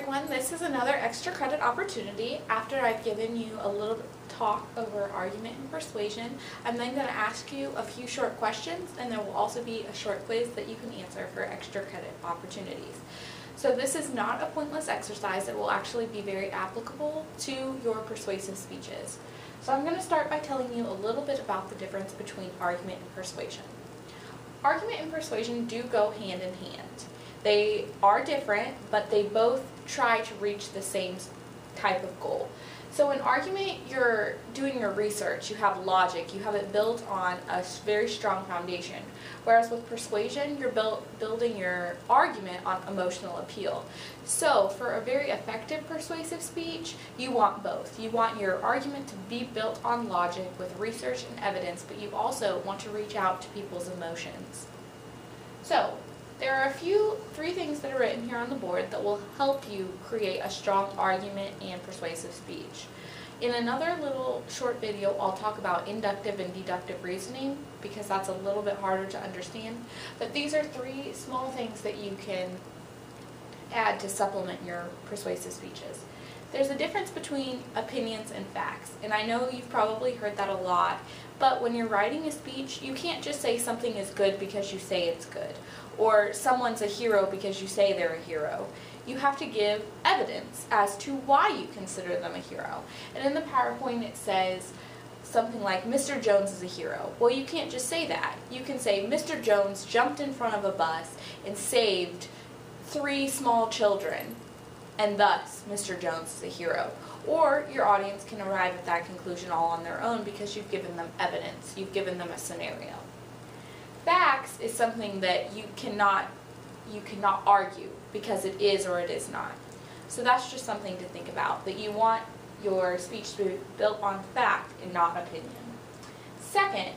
everyone, this is another extra credit opportunity. After I've given you a little talk over argument and persuasion, I'm then going to ask you a few short questions, and there will also be a short quiz that you can answer for extra credit opportunities. So this is not a pointless exercise. It will actually be very applicable to your persuasive speeches. So I'm going to start by telling you a little bit about the difference between argument and persuasion. Argument and persuasion do go hand in hand. They are different, but they both try to reach the same type of goal. So in argument, you're doing your research, you have logic, you have it built on a very strong foundation. Whereas with persuasion, you're building your argument on emotional appeal. So for a very effective persuasive speech, you want both. You want your argument to be built on logic with research and evidence, but you also want to reach out to people's emotions. So there are three things that are written here on the board that will help you create a strong argument and persuasive speech. In another little short video, I'll talk about inductive and deductive reasoning because that's a little bit harder to understand. But these are three small things that you can add to supplement your persuasive speeches. There's a difference between opinions and facts, and I know you've probably heard that a lot, but when you're writing a speech, you can't just say something is good because you say it's good, or someone's a hero because you say they're a hero. You have to give evidence as to why you consider them a hero. And in the PowerPoint it says something like, Mr. Jones is a hero. Well, you can't just say that. You can say, Mr. Jones jumped in front of a bus and saved 3 small children, and thus Mr. Jones is a hero. Or your audience can arrive at that conclusion all on their own because you've given them evidence, you've given them a scenario. Facts is something that you cannot argue because it is or it is not. So that's just something to think about, that you want your speech to be built on fact and not opinion. Second,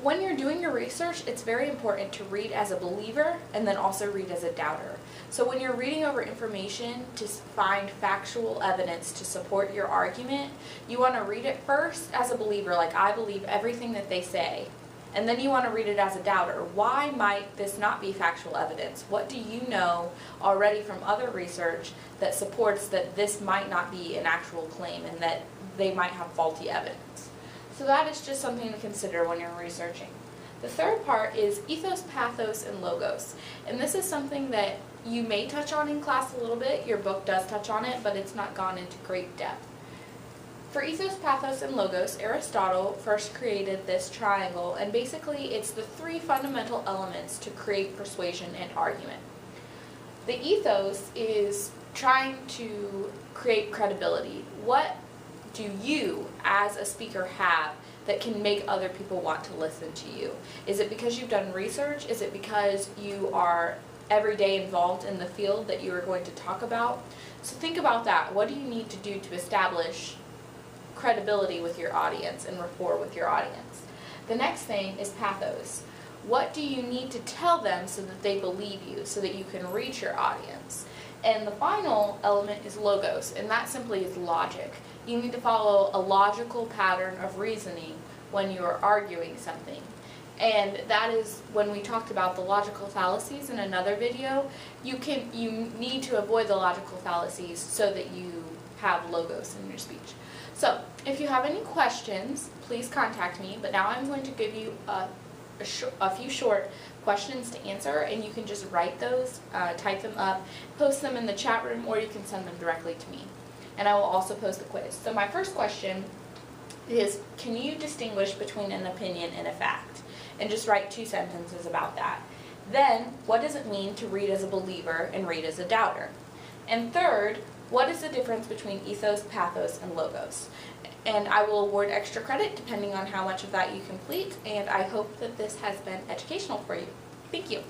when you're doing your research, it's very important to read as a believer and then also read as a doubter. So when you're reading over information to find factual evidence to support your argument, you want to read it first as a believer, like I believe everything that they say. And then you want to read it as a doubter. Why might this not be factual evidence? What do you know already from other research that supports that this might not be an actual claim and that they might have faulty evidence? So that is just something to consider when you're researching. The third part is ethos, pathos, and logos. And this is something that you may touch on in class a little bit. Your book does touch on it, but it's not gone into great depth. For ethos, pathos, and logos, Aristotle first created this triangle, and basically it's the 3 fundamental elements to create persuasion and argument. The ethos is trying to create credibility. What do you, as a speaker, have that can make other people want to listen to you? Is it because you've done research? Is it because you are every day involved in the field that you are going to talk about? So think about that. What do you need to do to establish credibility with your audience and rapport with your audience? The next thing is pathos. What do you need to tell them so that they believe you, so that you can reach your audience? And the final element is logos, and that simply is logic. You need to follow a logical pattern of reasoning when you are arguing something. And that is when we talked about the logical fallacies in another video. You need to avoid the logical fallacies so that you have logos in your speech. So, if you have any questions, please contact me, but now I'm going to give you a few short questions to answer, and you can just write those, type them up, post them in the chat room, or you can send them directly to me. And I will also post the quiz. So my first question is, can you distinguish between an opinion and a fact? And just write 2 sentences about that. Then, what does it mean to read as a believer and read as a doubter? And third, what is the difference between ethos, pathos, and logos? And I will award extra credit depending on how much of that you complete, and I hope that this has been educational for you. Thank you.